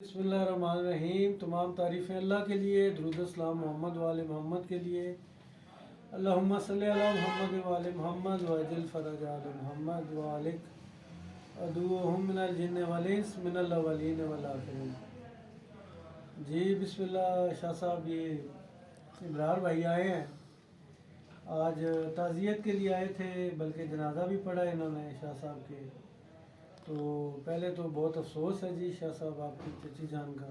बिस्मिल्लाहिर्रहमानिर्रहीम। तमाम तारीफ़ें अल्लाह के लिए, दुरूद सलाम मोहम्मद वाले मोहम्मद के लिए। अल्लाहुम्मा सल्ली अला मुहम्मद वाले मोहम्मद वअजिल फरजात मोहम्मद वालिक अदुहुम मिनल जिन्न वल इंस मिनल अव्वलीन वल आखिरीन। जी बिस्मिल्लाह। शाह साहब ये इब्रार भाई आए हैं, आज ताज़ियत के लिए आए थे, बल्कि जनाजा भी पढ़ा इन्होंने शाह साहब के। तो पहले तो बहुत अफसोस है जी शाह साहब आपकी चची जान का।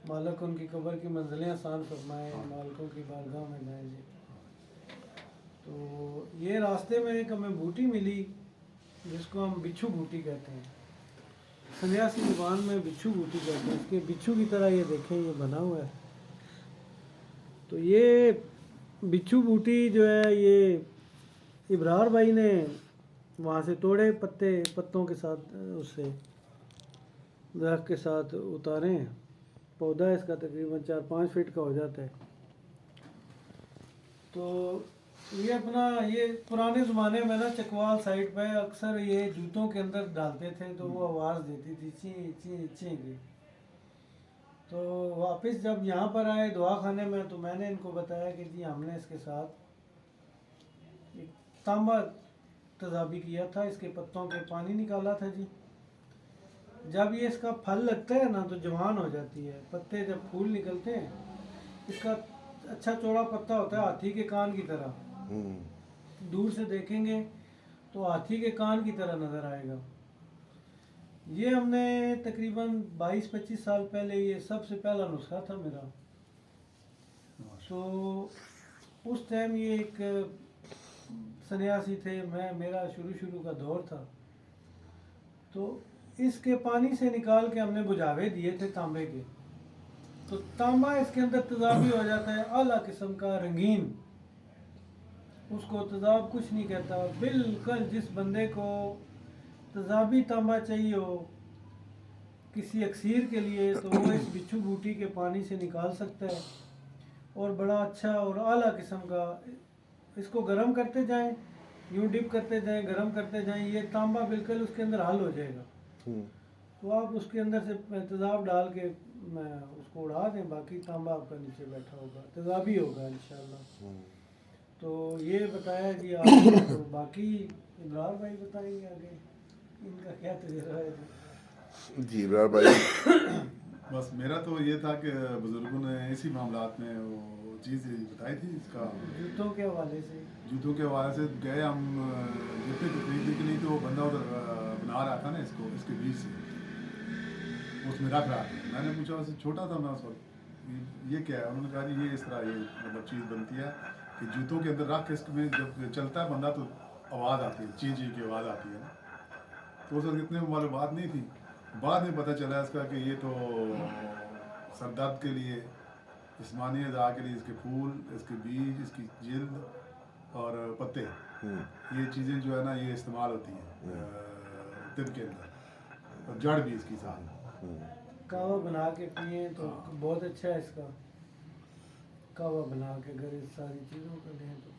मालिक उनकी कब्र की मंजिलें आसान फरमाए, मालिकों की बारगाह में जाए जी। तो ये रास्ते में एक हमें बूटी मिली जिसको हम बिच्छू बूटी कहते हैं, सन्यासी जुबान में बिच्छू बूटी कहते हैं। इसके बिच्छू की तरह ये देखें, ये बना हुआ है। तो ये बिच्छू बूटी जो है ये इब्रार भाई ने वहाँ से तोड़े, पत्तों के साथ उससे दरख्त के साथ उतारे। पौधा इसका तकरीबन 4-5 फीट का हो जाता है। तो ये अपना ये पुराने ज़माने में ना चकवाल साइड पे अक्सर ये जूतों के अंदर डालते थे, तो वो आवाज़ देती थी ची ची ची की। तो वापस जब यहाँ पर आए दुआ खाने में, तो मैंने इनको बताया कि जी हमने इसके साथ एक तांबा तजाबी किया था, इसके पत्तों के पानी निकाला था जी। जब ये इसका फल लगता है ना तो जवान हो जाती है, पत्ते जब फूल निकलते हैं, इसका अच्छा चौड़ा पत्ता होता है, हाथी के कान की तरह। दूर से देखेंगे तो हाथी के कान की तरह नज़र आएगा। ये हमने तकरीबन 22-25 साल पहले, ये सबसे पहला नुस्खा था मेरा। तो उस टाइम ये एक सन्यासी थे, मेरा शुरू का दौर था। तो इसके पानी से निकाल के हमने बुझावे दिए थे तांबे के। तो तांबा इसके अंदर तेजाबी हो जाता है, आला किस्म का रंगीन। उसको तेजाब कुछ नहीं कहता। बिल्कुल जिस बंदे को तेजाबी तांबा चाहिए हो किसी अक्सीर के लिए, तो वो इस बिच्छू बूटी के पानी से निकाल सकता है, और बड़ा अच्छा और आला किस्म का। इसको गर्म करते जाएं, यूँ डिप करते जाएं, गर्म करते जाएं, ये तांबा बिल्कुल उसके अंदर हल हो जाएगा। तो आप उसके अंदर से तेज़ाब डाल के उसको उड़ा दें, बाकी तांबा आपका नीचे बैठा होगा, तेज़ाबी होगा इंशाल्लाह। तो ये बताया जी आपने। तो बाकी इब्रार भाई बताएंगे आगे इनका क्या तजुर्बा है जी। इब्रार भाई बस मेरा तो ये था कि बुज़ुर्गों ने इसी मामलात में वो चीज़ बताई थी, इसका जूतों के हवाले से। जूतों के हवाले से गए हम जूते को खरीदने के लिए, तो बंदा उधर बना रहा था ना इसको, इसके बीज से उसमें रख रहा था। मैंने पूछा, उससे छोटा था मैं उस वक्त, ये क्या है? उन्होंने कहा जी ये इस तरह ये मतलब चीज़ बनती है कि जूतों के अंदर रख के इसमें जब चलता है बंदा तो आवाज़ आती है, ची ची की आवाज़ आती है ना। तो उस वक्त इतने मालूमात नहीं थी। बाद में पता चला इसका कि ये तो सर दर्द के लिए, जिस्मानी अज़ा के लिए इसके फूल, इसके बीज, इसकी जिल्द और पत्ते, ये चीज़ें जो है ना ये इस्तेमाल होती हैं तिब के अंदर, और जड़ भी इसकी साथ। कावा बना के पिए तो बहुत अच्छा है इसका। कावा बना के घर इस सारी चीज़ों को लें तो